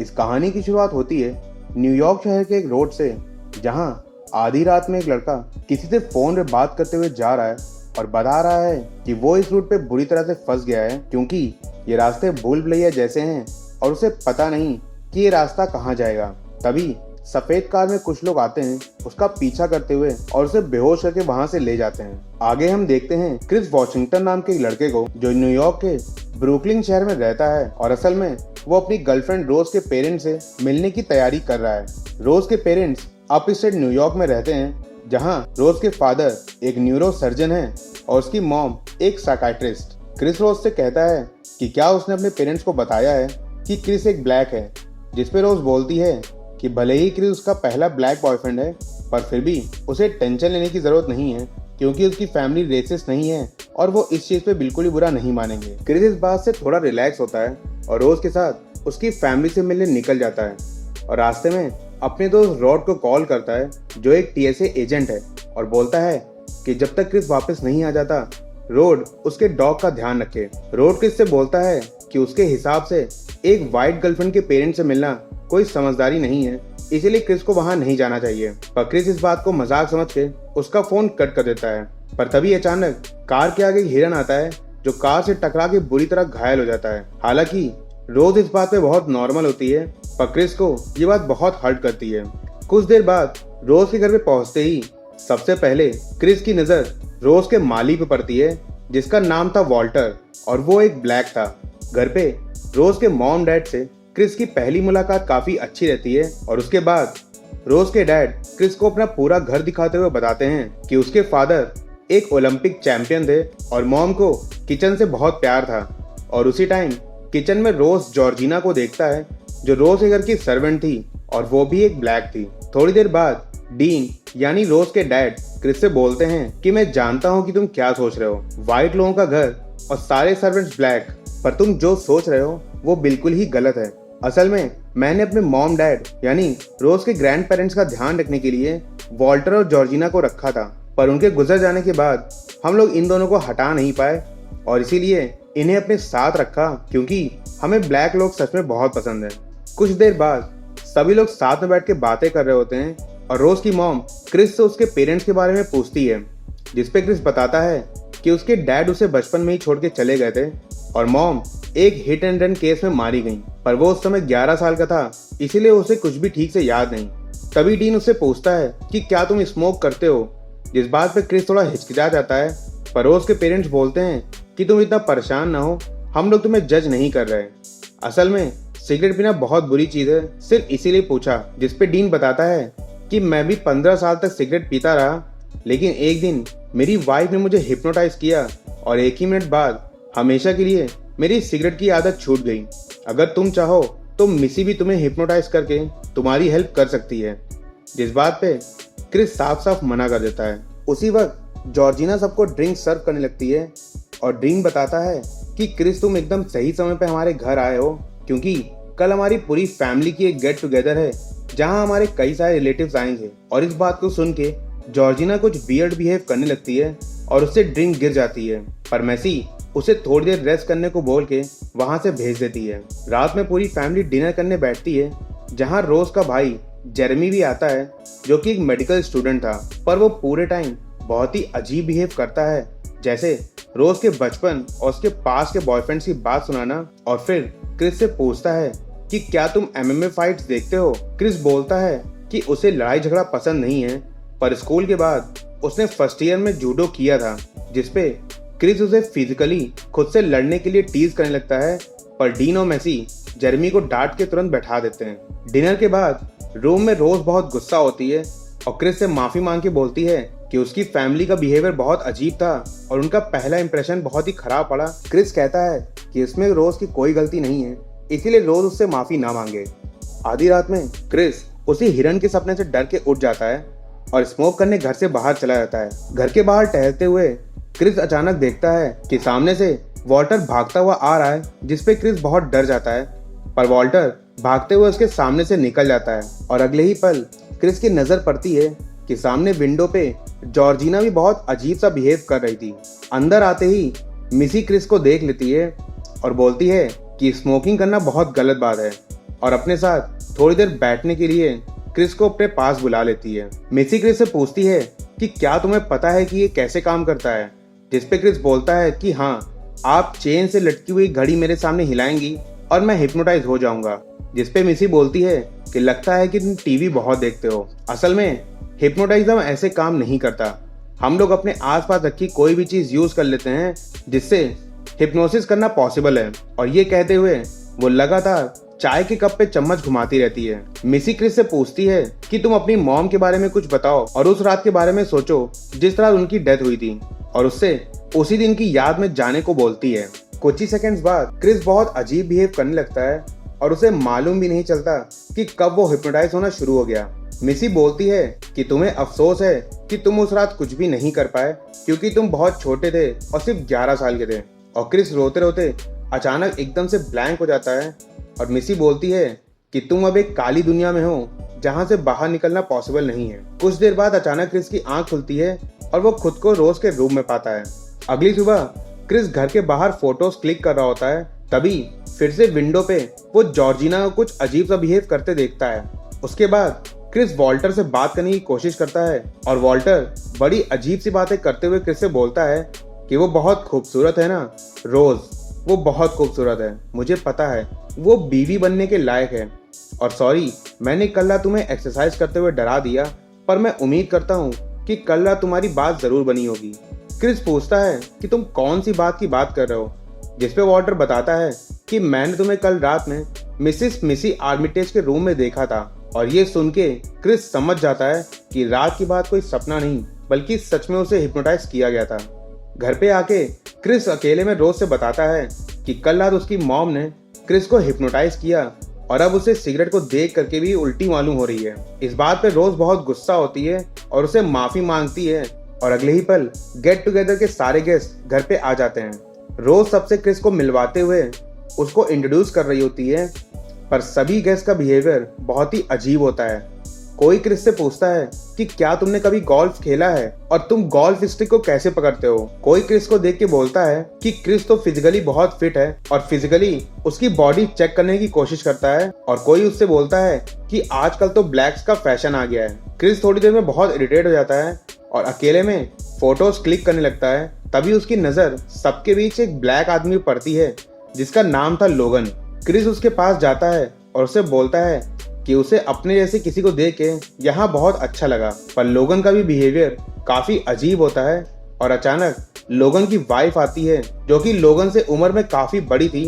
इस कहानी की शुरुआत होती है न्यूयॉर्क शहर के एक रोड से, जहां आधी रात में एक लड़का किसी से फोन पे बात करते हुए जा रहा है और बता रहा है कि वो इस रूट पे बुरी तरह से फंस गया है, क्योंकि ये रास्ते भूल भुलैया जैसे हैं और उसे पता नहीं कि ये रास्ता कहाँ जाएगा। तभी सफेद कार में कुछ लोग आते हैं उसका पीछा करते हुए और उसे बेहोश करके वहां से ले जाते हैं। आगे हम देखते हैं क्रिस वॉशिंगटन नाम के एक लड़के को, जो न्यूयॉर्क के ब्रुकलिन शहर में रहता है और असल में वो अपनी गर्लफ्रेंड रोज के पेरेंट्स से मिलने की तैयारी कर रहा है। रोज के पेरेंट्स अप स्टेट न्यूयॉर्क में रहते हैं, जहां रोज के फादर एक न्यूरो सर्जन है और उसकी मॉम एक साइकाइट्रिस्ट। क्रिस रोज से कहता है कि क्या उसने अपने पेरेंट्स को बताया है कि क्रिस एक ब्लैक है, जिसपे रोज बोलती है कि भले ही क्रिस उसका पहला ब्लैक बॉयफ्रेंड है, पर फिर भी उसे टेंशन लेने की जरूरत नहीं है, क्योंकि उसकी फैमिली रेसिस्ट नहीं है और वो इस चीज पे बिल्कुल ही बुरा नहीं मानेंगे। क्रिस इस बात से थोड़ा रिलैक्स होता है और रोज के साथ उसकी फैमिली से मिलने निकल जाता है और रास्ते में अपने दोस्त रॉड को कॉल करता है, जो एक टीएसए एजेंट है, और बोलता है कि जब तक क्रिस वापस नहीं आ जाता रोड उसके डॉग का ध्यान रखे। रोड क्रिस से बोलता है कि उसके हिसाब से एक वाइट गर्लफ्रेंड के पेरेंट्स से मिलना कोई समझदारी नहीं है, इसीलिए क्रिस को वहां नहीं जाना चाहिए। पर क्रिस इस बात को मजाक समझ के उसका फोन कट कर देता है। पर तभी अचानक कार के आगे एक हिरन आता है, जो कार से टकरा के बुरी तरह घायल हो जाता है। हालांकि रोज इस बात पे बहुत नॉर्मल होती है, पर क्रिस को ये बात बहुत हर्ट करती है। कुछ देर बाद रोज के घर पे पहुंचते ही सबसे पहले क्रिस की नजर रोज के माली पे पड़ती है, जिसका नाम था वॉल्टर और वो एक ब्लैक था। घर पे रोज के मॉम डैड से क्रिस की पहली मुलाकात काफी अच्छी रहती है और उसके बाद रोज के डैड क्रिस को अपना पूरा घर दिखाते हुए बताते हैं कि उसके फादर एक ओलंपिक चैंपियन थे और मॉम को किचन से बहुत प्यार था। और उसी टाइम किचन में रोज जॉर्जिना को देखता है, जो रोज के घर की सर्वेंट थी और वो भी एक ब्लैक थी। थोड़ी देर बाद डीन यानी रोज के डैड क्रिस से बोलते हैं कि मैं जानता हूँ कि तुम क्या सोच रहे हो, व्हाइट लोगों का घर और सारे सर्वेंट्स ब्लैक, पर तुम जो सोच रहे हो वो बिल्कुल ही गलत है। असल में मैंने अपने मॉम डैड यानी रोज के ग्रैंड पेरेंट्स का ध्यान रखने के लिए वॉल्टर और जॉर्जिना को रखा था, पर उनके गुजर जाने के बाद हम लोग इन दोनों को हटा नहीं पाए और इसीलिए इन्हें अपने साथ रखा, क्योंकि हमें ब्लैक लोग सच में बहुत पसंद है। कुछ देर बाद सभी लोग साथ में बैठ के बातें कर रहे होते हैं और रोज की मॉम क्रिस से उसके पेरेंट्स के बारे में पूछती है, जिसपे क्रिस बताता है कि उसके डैड उसे बचपन में ही छोड़ के चले गए थे और मॉम एक हिट एंड रन केस में मारी गई, पर वो उस समय 11 साल का था, इसीलिए उसे कुछ भी ठीक से याद नहीं। तभी डीन उससे पूछता है कि क्या तुम स्मोक करते हो, जिस बात पे क्रिस थोड़ा हिचकिचा जाता है, पर रोज के पेरेंट्स बोलते हैं कि तुम इतना परेशान ना हो, हम लोग तुम्हें जज नहीं कर रहे। असल में सिगरेट पीना बहुत बुरी चीज है, सिर्फ इसीलिए पूछा। जिसपे डीन बताता है कि मैं भी 15 साल तक सिगरेट पीता रहा, लेकिन एक दिन मेरी वाइफ ने मुझे हिप्नोटाइज किया और एक ही मिनट बाद हमेशा के लिए मेरी सिगरेट की आदत छूट गई। अगर तुम चाहो तो मिसी भी तुम्हें हिप्नोटाइज करके तुम्हारी हेल्प कर सकती है। जिस बात पे क्रिस साफ साफ मना कर देता है। उसी वक्त जॉर्जिना सबको ड्रिंक सर्व करने लगती है और ड्रीन बताता है कि क्रिस तुम एकदम सही समय पे हमारे घर आए हो, क्योंकि कल हमारी पूरी फैमिली की एक गेट टुगेदर है, जहां हमारे कई सारे रिलेटिव्स आएंगे। और इस बात को सुन के जॉर्जिना कुछ वियर्ड बिहेव करने लगती है और उससे ड्रिंक गिर जाती है, पर मैसी उसे थोड़ी देर रेस्ट करने को बोल के वहां से भेज देती है। रात में पूरी फैमिली डिनर करने बैठती है, जहां रोज का भाई जेरेमी भी आता है, जो कि एक मेडिकल स्टूडेंट था, पर वो पूरे टाइम बहुत ही अजीब बिहेव करता है, जैसे रोज के बचपन और उसके पास के बॉयफ्रेंड्स की बात सुनाना। और फिर क्रिस से पूछता है कि क्या तुम एमएमए फाइट्स देखते हो। क्रिस बोलता है कि उसे लड़ाई झगड़ा पसंद नहीं है, पर स्कूल के बाद उसने फर्स्ट ईयर में जूडो किया था, जिसपे क्रिस उसे फिजिकली खुद से लड़ने के लिए टीज करने लगता है, पर डीन और मैसी जेरेमी को डांट के तुरंत बैठा देते हैं। डिनर के बाद रूम में रोज बहुत गुस्सा होती है और क्रिस से माफी मांग के बोलती है कि उसकी फैमिली का बिहेवियर बहुत अजीब था और उनका पहला इंप्रेशन बहुत ही खराब पड़ा। क्रिस कहता है कि इसमें रोज की कोई गलती नहीं है, इसीलिए रोज उससे माफी ना मांगे। आधी रात में क्रिस उसी हिरन के सपने से डर के उठ जाता है और स्मोक करने घर से बाहर चला जाता है। घर के बाहर टहलते हुए क्रिस अचानक देखता है कि सामने से वॉल्टर भागता हुआ आ रहा है, जिसपे क्रिस बहुत डर जाता है, पर वॉल्टर भागते हुए उसके सामने से निकल जाता है और अगले ही पल क्रिस की नजर पड़ती है कि सामने विंडो पे जॉर्जिना भी बहुत अजीब सा बिहेव कर रही थी। अंदर आते ही मिसी क्रिस को देख लेती है और बोलती है कि स्मोकिंग करना बहुत गलत बात है, और अपने साथ थोड़ी देर बैठने के लिए क्रिस को अपने पास बुला लेती है। मिसी क्रिस से पूछती है कि क्या तुम्हें पता है कि ये कैसे काम करता है, जिसपे क्रिस बोलता है कि हाँ, आप चेन से लटकी हुई घड़ी मेरे सामने हिलाएंगी और मैं हिप्नोटाइज हो जाऊंगा। जिसपे मिसी बोलती है कि लगता है कि तुम टीवी बहुत देखते हो। असल में हिप्नोटाइजम ऐसे काम नहीं करता। हम लोग अपने आसपास रखी कोई भी चीज यूज कर लेते हैं जिससे हिप्नोसिस करना पॉसिबल है। और ये कहते हुए वो लगातार चाय के कप पे चम्मच घुमाती रहती है। मिसी क्रिस से पूछती है कि तुम अपनी मॉम के बारे में कुछ बताओ और उस रात के बारे में सोचो जिस रात उनकी डेथ हुई थी, और उससे उसी दिन की याद में जाने को बोलती है। कुछ ही सेकंड्स बाद क्रिस बहुत अजीब बिहेव करने लगता है और उसे मालूम भी नहीं चलता कि कब वो हिप्नोटाइज होना शुरू हो गया। मिसी बोलती है कि तुम्हें अफसोस है कि तुम उस रात कुछ भी नहीं कर पाए क्योंकि तुम बहुत छोटे थे और सिर्फ 11 साल के थे। और क्रिस रोते रोते अचानक एकदम से ब्लैंक हो जाता है और मिसी बोलती है कि तुम अब एक काली दुनिया में हो जहां से बाहर निकलना पॉसिबल नहीं है। कुछ देर बाद अचानक क्रिस की आंख खुलती है और वो खुद को रोज के रूम में पाता है। अगली सुबह क्रिस घर के बाहर फोटोज क्लिक कर रहा होता है, तभी फिर से विंडो पे वो जॉर्जिना को कुछ अजीब सा बिहेव करते देखता है। उसके बाद क्रिस वॉल्टर से बात करने की कोशिश करता है और वॉल्टर बड़ी अजीब सी बातें करते हुए क्रिस से बोलता है कि वो बहुत खूबसूरत है ना रोज, वो बहुत खूबसूरत है, मुझे पता है वो बीवी बनने के लायक है। और सॉरी, मैंने कल रात तुम्हें एक्सरसाइज करते हुए डरा दिया, पर मैं उम्मीद करता हूँ कि कल रात तुम्हारी बात जरूर बनी होगी। क्रिस पूछता है कि तुम कौन सी बात की बात कर रहे हो, जिसपे वॉल्टर बताता है कि मैंने तुम्हें कल रात में मिसिस मिसी आर्मिटेज के रूम में देखा था। और ये सुन के क्रिस समझ जाता है कि रात की बात कोई सपना नहीं बल्कि सच में उसे हिप्नोटाइज किया गया था। घर पे आके क्रिस अकेले में रोज से बताता है कि कल रात उसकी मॉम ने क्रिस को हिप्नोटाइज किया और अब उसे सिगरेट को देख करके भी उल्टी मालूम हो रही है। इस बात पे रोज बहुत गुस्सा होती है और उसे माफी मांगती है और अगले ही पल गेट टुगेदर के सारे गेस्ट घर पे आ जाते हैं। रोज सबसे क्रिस को मिलवाते हुए उसको इंट्रोड्यूस कर रही होती है, पर सभी गेस्ट का बिहेवियर बहुत ही अजीब होता है। कोई क्रिस से पूछता है कि क्या तुमने कभी गोल्फ खेला है और तुम गोल्फ स्टिक को कैसे पकड़ते हो। कोई क्रिस को देख के बोलता है कि क्रिस तो फिजिकली बहुत फिट है और फिजिकली उसकी बॉडी चेक करने की कोशिश करता है। और कोई उससे बोलता है कि आजकल तो ब्लैक्स का फैशन आ गया है। क्रिस थोड़ी देर में बहुत इरिटेट हो जाता है और अकेले में फोटोज क्लिक करने लगता है। तभी उसकी नजर सबके बीच एक ब्लैक आदमी पर पड़ती है जिसका नाम था लोगन। क्रिस उसके पास जाता है और उसे बोलता है कि उसे अपने जैसे किसी को देख के यहाँ बहुत अच्छा लगा, पर लोगन का भी बिहेवियर काफी अजीब होता है। और अचानक लोगन की वाइफ आती है जो कि लोगन से उम्र में काफी बड़ी थी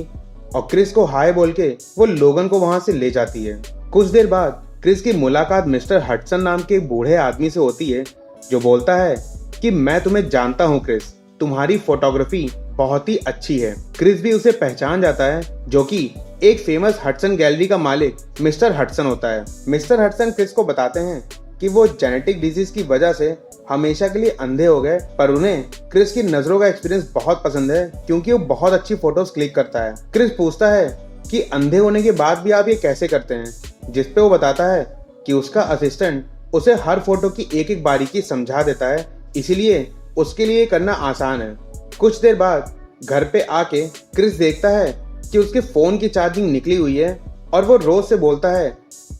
और क्रिस को हाय बोल के वो लोगन को वहां से ले जाती है। कुछ देर बाद क्रिस की मुलाकात मिस्टर हडसन नाम के बूढ़े आदमी से होती है जो बोलता है कि मैं तुम्हें जानता हूँ क्रिस, तुम्हारी फोटोग्राफी बहुत ही अच्छी है। क्रिस भी उसे पहचान जाता है जो कि एक फेमस हडसन गैलरी का मालिक मिस्टर हडसन होता है। मिस्टर हडसन क्रिस को बताते हैं कि वो जेनेटिक डिजीज की वजह से हमेशा के लिए अंधे हो गए, पर उन्हें क्रिस की नजरों का एक्सपीरियंस बहुत पसंद है क्योंकि वो बहुत अच्छी फोटोज क्लिक करता है। क्रिस पूछता है कि अंधे होने के बाद भी आप ये कैसे करते हैं, जिसपे वो बताता है कि उसका असिस्टेंट उसे हर फोटो की एक एक बारीकी समझा देता है, इसीलिए उसके लिए करना आसान है। कुछ देर बाद घर पे आके क्रिस देखता है कि उसके फोन की चार्जिंग निकली हुई है और वो रोज से बोलता है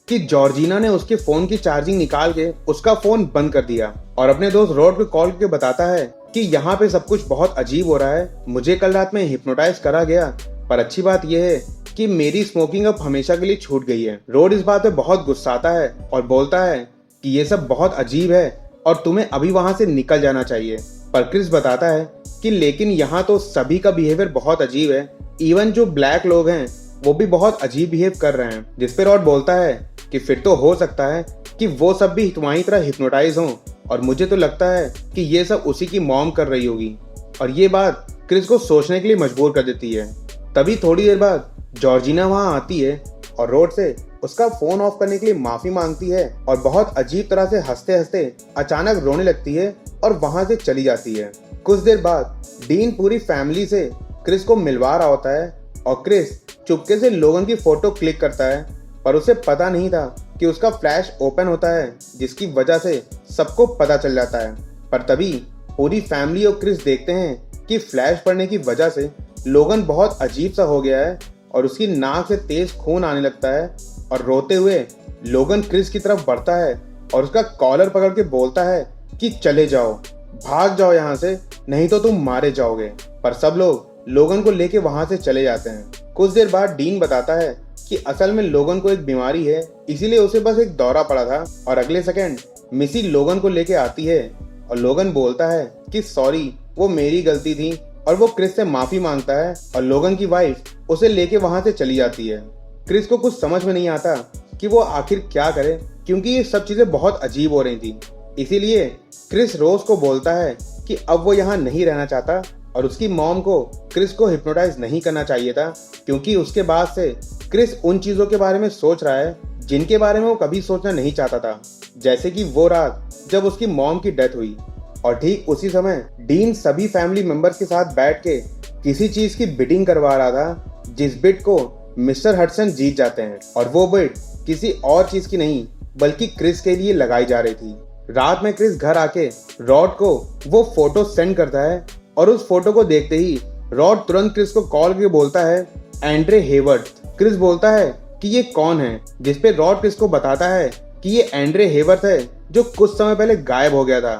कि जॉर्जिना ने उसके फोन की चार्जिंग निकाल के उसका फोन बंद कर दिया। और अपने दोस्त रॉड को कॉल करके बताता है कि यहाँ पे सब कुछ बहुत अजीब हो रहा है, मुझे कल रात में हिप्नोटाइज करा गया, पर अच्छी बात यह है कि मेरी स्मोकिंग अब हमेशा के लिए छूट गई है। रॉड इस बात पे बहुत गुस्साता है और बोलता है कि ये सब बहुत अजीब है और तुम्हें अभी वहां से निकल जाना चाहिए। पर क्रिस बताता है कि लेकिन यहाँ तो सभी का बिहेवियर बहुत अजीब है, इवन जो ब्लैक लोग हैं वो भी बहुत अजीब बिहेव कर रहे हैं। जिसपे रॉड बोलता है कि फिर तो हो सकता है कि वो सब भी तुम्हारी तरह हिप्नोटाइज हों, और मुझे तो लगता है कि ये सब उसी की मॉम कर रही होगी। और ये बात क्रिस को सोचने के लिए मजबूर कर देती है। तभी थोड़ी देर बाद जॉर्जिना वहां आती है और रॉड से उसका फोन ऑफ करने के लिए माफी मांगती है और बहुत अजीब तरह से हंसते हंसते अचानक रोने लगती है और वहां से चली जाती है। कुछ देर बाद डीन पूरी फैमिली से क्रिस को मिलवा रहा होता है और क्रिस चुपके से लोगन की फोटो क्लिक करता है, पर उसे पता नहीं था कि उसका फ्लैश ओपन होता है जिसकी वजह से सबको पता चल जाता है। पर तभी पूरी फैमिली और क्रिस देखते हैं कि फ्लैश पड़ने की वजह से लोगन बहुत अजीब सा हो गया है और उसकी नाक से तेज खून आने लगता है और रोते हुए लोगन क्रिस की तरफ बढ़ता है और उसका कॉलर पकड़ के बोलता है कि चले जाओ, भाग जाओ यहाँ से, नहीं तो तुम मारे जाओगे। पर सब लोग लोगन को लेके वहां से चले जाते हैं। कुछ देर बाद डीन बताता है कि असल में लोगन को एक बीमारी है, इसीलिए उसे बस एक दौरा पड़ा था। और अगले सेकंड मिसी लोगन को लेके आती है और लोगन बोलता है कि सॉरी, वो मेरी गलती थी, और वो क्रिस से माफी मांगता है और लोगन की वाइफ उसे लेके वहां से चली जाती है। क्रिस को कुछ समझ में नहीं आता कि वो आखिर क्या करे, क्योंकि ये सब चीजें बहुत अजीब हो रही थी। इसीलिए क्रिस रोज को बोलता है कि अब वो यहाँ नहीं रहना चाहता और उसकी मॉम को क्रिस को हिप्नोटाइज नहीं करना चाहिए था, क्योंकि उसके बाद से क्रिस उन चीजों के बारे में सोच रहा है जिनके बारे में वो कभी सोचना नहीं चाहता था, जैसे कि वो रात जब उसकी मॉम की डेथ हुई। और ठीक उसी समय डीन सभी फैमिली मेंबर्स के साथ बैठ के किसी चीज की बिडिंग करवा रहा था, जिस बिट को मिस्टर हडसन जीत जाते हैं। और वो बिट किसी और चीज की नहीं बल्कि क्रिस के लिए लगाई जा रही थी। रात में क्रिस घर आके रॉड को वो फोटो सेंड करता है और उस फोटो को देखते ही रॉड तुरंत क्रिस को कॉल करके बोलता है एंड्रे हेवर्थ। क्रिस बोलता है कि ये कौन है, जिसपे रॉड क्रिस को बताता है कि ये एंड्रे हेवर्थ है जो कुछ समय पहले गायब हो गया था।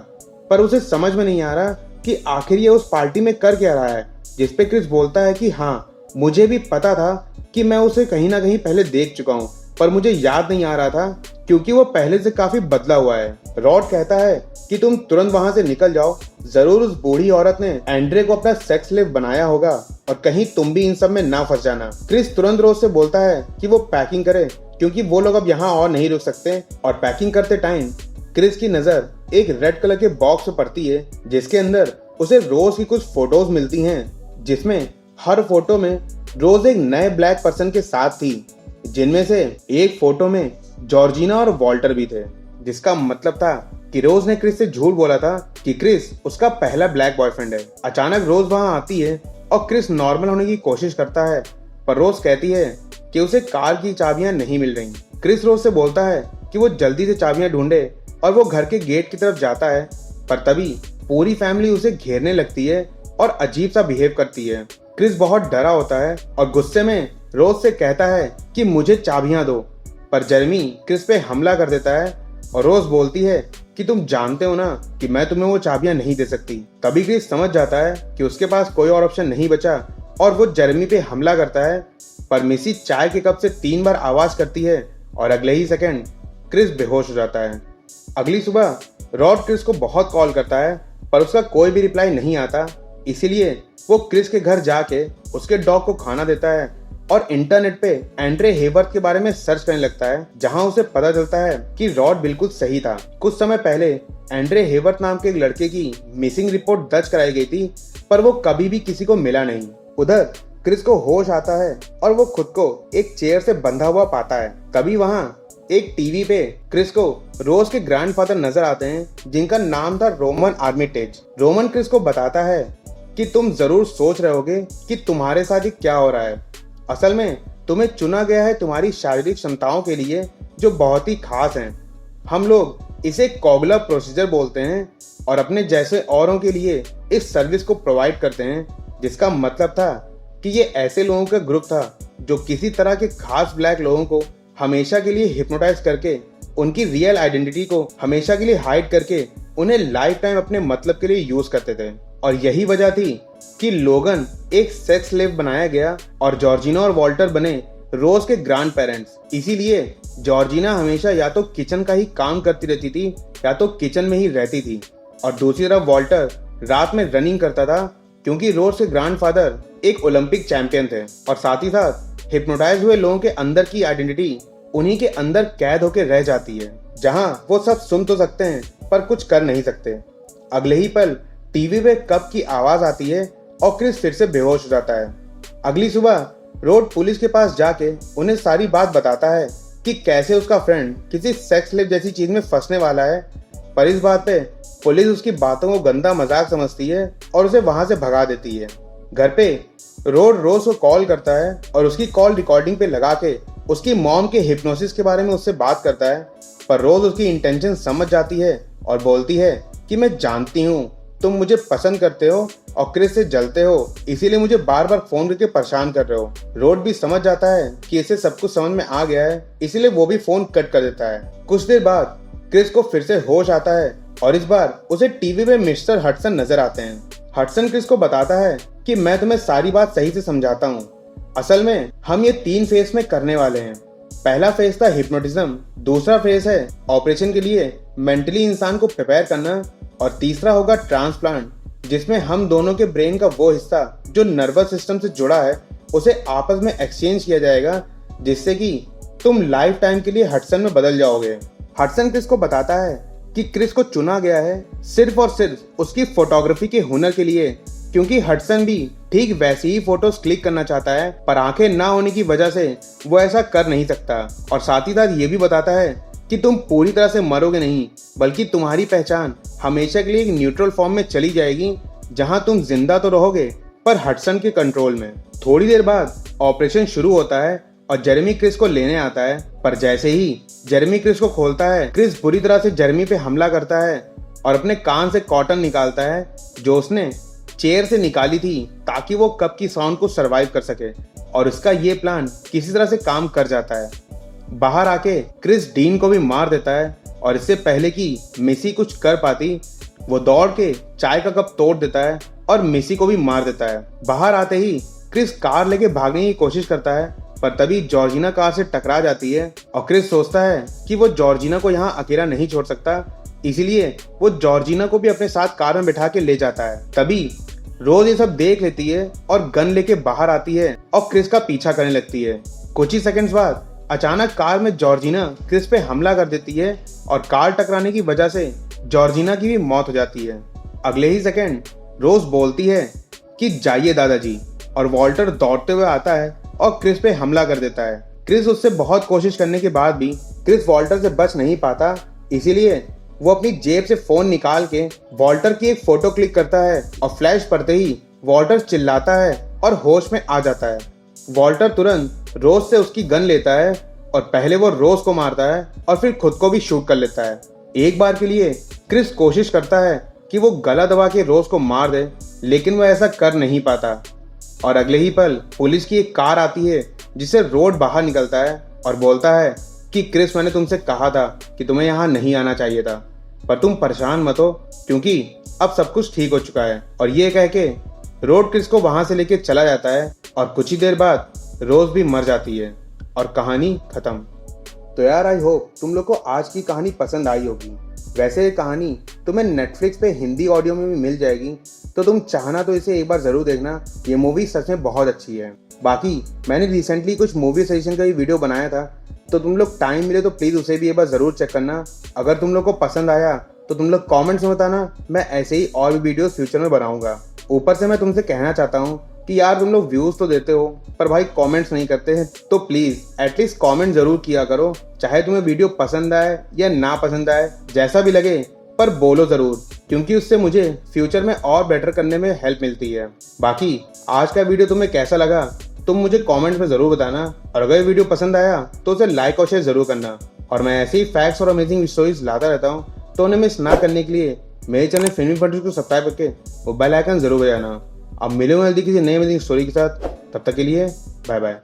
पर उसे समझ में नहीं आ रहा कि आखिर ये उस पार्टी में कर क्या रहा है, जिसपे क्रिस बोलता है कि हाँ, मुझे भी पता था कि मैं उसे कहीं ना कहीं पहले देख चुका हूँ, पर मुझे याद नहीं आ रहा था क्योंकि वो पहले से काफी बदला हुआ है। रॉड कहता है कि तुम तुरंत वहां से निकल जाओ, जरूर उस बूढ़ी औरत ने एंड्रे को अपना सेक्स स्लेव बनाया होगा और कहीं तुम भी इन सब में ना फंस जाना। क्रिस तुरंत रोज से बोलता है कि वो पैकिंग करे, क्योंकि वो लोग अब यहाँ और नहीं रुक सकते। और पैकिंग करते टाइम क्रिस की नजर एक रेड कलर के बॉक्स में पड़ती है, जिसके अंदर उसे रोज की कुछ फोटोज मिलती हैं, जिसमें हर फोटो में रोज एक नए ब्लैक पर्सन के साथ थी, जिनमें से एक फोटो में जॉर्जिना और वॉल्टर भी थे, जिसका मतलब था कि रोज ने क्रिस से झूठ बोला था कि क्रिस उसका पहला ब्लैक बॉयफ्रेंड है। अचानक रोज वहां आती है और क्रिस नॉर्मल होने की कोशिश करता है, पर रोज कहती है कि उसे कार की चाबियां नहीं मिल रही। क्रिस रोज से बोलता है कि वो जल्दी से चाबियां ढूंढे और वो घर के गेट की तरफ जाता है, पर तभी पूरी फैमिली उसे घेरने लगती है और अजीब सा बिहेव करती है। क्रिस बहुत डरा होता है और गुस्से में रोज से कहता है कि मुझे चाबियां दो, पर जेरेमी क्रिस पे हमला कर देता है और रोज बोलती है कि तुम जानते हो ना कि मैं तुम्हें वो चाबियां नहीं दे सकती। तभी क्रिस समझ जाता है कि उसके पास कोई और ऑप्शन नहीं बचा और वो जेरेमी पे हमला करता है, पर मिसी चाय के कप से 3 बार आवाज करती है और अगले ही सेकंड क्रिस बेहोश हो जाता है। अगली सुबह रॉड क्रिस को बहुत कॉल करता है, पर उसका कोई भी रिप्लाई नहीं आता। इसीलिए वो क्रिस के घर जाके उसके डॉग को खाना देता है और इंटरनेट पे एंड्रे हेवर्थ के बारे में सर्च करने लगता है, जहां उसे पता चलता है कि रॉड बिल्कुल सही था। कुछ समय पहले एंड्रे हेवर्थ नाम के एक लड़के की मिसिंग रिपोर्ट दर्ज कराई गई थी, पर वो कभी भी किसी को मिला नहीं। उधर क्रिस को होश आता है और वो खुद को एक चेयर से बंधा हुआ पाता है। तभी वहां एक टीवी पे क्रिस को रोज के ग्रैंडफादर नजर आते हैं, जिनका नाम था रोमन आर्मिटेज। रोमन क्रिस को बताता है कि तुम जरूर सोच रहे होगे कि तुम्हारे साथ ही क्या हो रहा है। असल में तुम्हें चुना गया है तुम्हारी शारीरिक क्षमताओं के लिए, जो बहुत ही खास हैं। हम लोग इसे कॉगलर प्रोसीजर बोलते हैं और अपने जैसे औरों के लिए इस सर्विस को प्रोवाइड करते हैं, जिसका मतलब था कि ये ऐसे लोगों का ग्रुप था जो किसी तरह के खास ब्लैक लोगों को हमेशा के लिए हिप्नोटाइज करके उनकी रियल आइडेंटिटी को हमेशा के लिए हाइड करके उन्हें लाइफ टाइम अपने मतलब के लिए यूज करते थे। और यही वजह थी कि लोगन एक सेक्स स्लेव बनाया गया और जॉर्जिना और वॉल्टर बने रोज के ग्रैंड पेरेंट्स। इसीलिए जॉर्जिना हमेशा या तो किचन का ही काम करती रहती थी या तो किचन में ही रहती थी, और दूसरी तरफ वॉल्टर रात में रनिंग करता था, क्योंकि रोज के ग्रैंडफादर एक ओलंपिक चैंपियन थे और साथ ही साथ हिप्नोटाइज हुए लोगों के अंदर की आइडेंटिटी उन्हीं के अंदर कैद होकर रह जाती है, जहां वो सब सुन तो सकते हैं पर कुछ कर नहीं सकते। अगले ही पल टीवी पे कप की आवाज आती है और क्रिस फिर से बेहोश हो जाता है। अगली सुबह रोड पुलिस के पास जाके उन्हें सारी बात बताता है कि कैसे उसका फ्रेंड किसी सेक्स स्लेव जैसी चीज में फंसने वाला है, पर इस बात पे पुलिस उसकी बातों को गंदा मजाक समझती है और उसे वहां से भगा देती है। घर पे रोड रोज को कॉल करता है और उसकी कॉल रिकॉर्डिंग पे लगा के उसकी मॉम के हिप्नोसिस के बारे में उससे बात करता है, पर रोज उसकी इंटेंशन समझ जाती है और बोलती है कि मैं जानती हूँ तुम मुझे पसंद करते हो और क्रिस से जलते हो, इसीलिए मुझे बार बार फोन करके परेशान कर रहे हो। रोड भी समझ जाता है कि इसे सब कुछ समझ में आ गया है, इसीलिए वो भी फोन कट कर देता है। कुछ देर बाद क्रिस को फिर से होश आता है और इस बार उसे टीवी में मिस्टर हडसन नजर आते हैं। हडसन क्रिस को बताता है कि मैं तुम्हें सारी बात सही से समझाता हूँ। असल में हम ये 3 फेज में करने वाले हैं। पहला फेज था हिप्नोटिज्म, दूसरा फेज है ऑपरेशन के लिए मेंटली इंसान को प्रिपेयर करना और तीसरा होगा ट्रांसप्लांट, जिसमें हम दोनों के ब्रेन का वो हिस्सा जो नर्वस सिस्टम से जुड़ा है उसे आपस में एक्सचेंज किया जाएगा, जिससे कि तुम लाइफ टाइम के लिए हडसन में बदल जाओगे। हडसन क्रिस को बताता है कि क्रिस को चुना गया है सिर्फ और सिर्फ उसकी फोटोग्राफी के हुनर के लिए, क्योंकि हडसन भी ठीक वैसी ही फोटोज क्लिक करना चाहता है, पर आंखें ना होने की वजह से वो ऐसा कर नहीं सकता। और साथ ही साथ ये भी बताता है कि तुम पूरी तरह से मरोगे नहीं, बल्कि तुम्हारी पहचान हमेशा के लिए एक न्यूट्रल फॉर्म में चली जाएगी, जहां तुम जिंदा तो रहोगे पर हडसन के कंट्रोल में। थोड़ी देर बाद ऑपरेशन शुरू होता है और जेरेमी क्रिस को लेने आता है, पर जैसे ही जेरेमी क्रिस को खोलता है, क्रिस बुरी तरह से जेरेमी पे हमला करता है और अपने कान से कॉटन निकालता है जो उसने चेयर से निकाली थी ताकि वो कप की साउंड को सरवाइव कर सके, और उसका ये प्लान किसी तरह से काम कर जाता है। बाहर आके क्रिस डीन को भी मार देता है और इससे पहले कि मिसी कुछ कर पाती, वो दौड़ के चाय का कप तोड़ देता है और मिसी को भी मार देता है। बाहर आते ही क्रिस कार लेके भागने की कोशिश करता है, पर तभी जॉर्जिना कार से टकरा जाती है और क्रिस सोचता है कि वो जॉर्जिना को यहाँ अकेला नहीं छोड़ सकता, इसीलिए वो जॉर्जिना को भी अपने साथ कार में बिठा के ले जाता है। तभी रोज ये सब देख लेती है और गन लेके बाहर आती है और क्रिस का पीछा करने लगती है। कुछ ही सेकंड्स बाद अचानक कार में जॉर्जिना क्रिस पे हमला कर देती है और कार टकराने की वजह से जॉर्जिना की भी मौत हो जाती है। अगले ही सेकंड रोज बोलती है कि जाइए दादाजी, और वॉल्टर दौड़ते हुए आता है और क्रिस पे हमला कर देता है। क्रिस उससे बहुत कोशिश करने के बाद भी क्रिस वॉल्टर से बच नहीं पाता, इसीलिए वो अपनी जेब से फोन निकाल के वॉल्टर की एक फोटो क्लिक करता है और फ्लैश पड़ते ही वॉल्टर चिल्लाता है और होश में आ जाता है। वॉल्टर तुरंत रोज से उसकी गन लेता है और पहले वो रोज को मारता है और फिर खुद को भी शूट कर लेता है। एक बार के लिए क्रिस कोशिश करता है कि वो गला दबा के रोज को मार दे, लेकिन वो ऐसा कर नहीं पाता और अगले ही पल पुलिस की एक कार आती है जिससे रोड बाहर निकलता है और बोलता है कि क्रिस, मैंने तुमसे कहा था कि तुम्हें यहाँ नहीं आना चाहिए था, पर तुम परेशान मत हो क्योंकि अब सब कुछ ठीक हो चुका है। और ये कह के रोड क्रिस को वहां से लेके चला जाता है और कुछ ही देर बाद रोज भी मर जाती है और कहानी खत्म। तो यार आई होप तुम लोग को आज की कहानी पसंद आई होगी। वैसे ये कहानी तुम्हें नेटफ्लिक्स पे हिंदी ऑडियो में भी मिल जाएगी, तो तुम चाहना तो इसे एक बार जरूर देखना। ये मूवी सच में बहुत अच्छी है। बाकी मैंने रिसेंटली कुछ मूवी सजेशन का भी वीडियो बनाया था, तो तुम लोग टाइम मिले तो प्लीज़ उसे भी एक बार ज़रूर चेक करना। अगर तुम लोग को पसंद आया तो तुम लोग कमेंट्स में बताना, मैं ऐसे ही और भी वीडियोस फ्यूचर में बनाऊंगा। ऊपर से मैं तुमसे कहना चाहता हूँ कि यार तुम लोग व्यूज़ तो देते हो पर भाई कमेंट्स नहीं करते हैं, तो प्लीज़ एटलीस्ट कमेंट ज़रूर किया करो। चाहे तुम्हें वीडियो पसंद आए या ना पसंद आए, जैसा भी लगे, पर बोलो ज़रूर, क्योंकि उससे मुझे फ्यूचर में और बेटर करने में हेल्प मिलती है। बाकी आज का वीडियो तुम्हें कैसा लगा तुम मुझे कमेंट्स में ज़रूर बताना, और अगर वीडियो पसंद आया तो उसे लाइक और शेयर ज़रूर करना। और मैं ऐसे ही फैक्ट्स और अमेजिंग स्टोरीज लाता रहता हूँ, तो उन्हें मिस ना करने के लिए मेरे चैनल फिल्मी फंट्री को सब्सक्राइब करके वो बेल आइकन ज़रूर बजाना। अब मिलूंगा जल्दी किसी नई अमेजिंग स्टोरी के साथ, तब तक के लिए बाय बाय।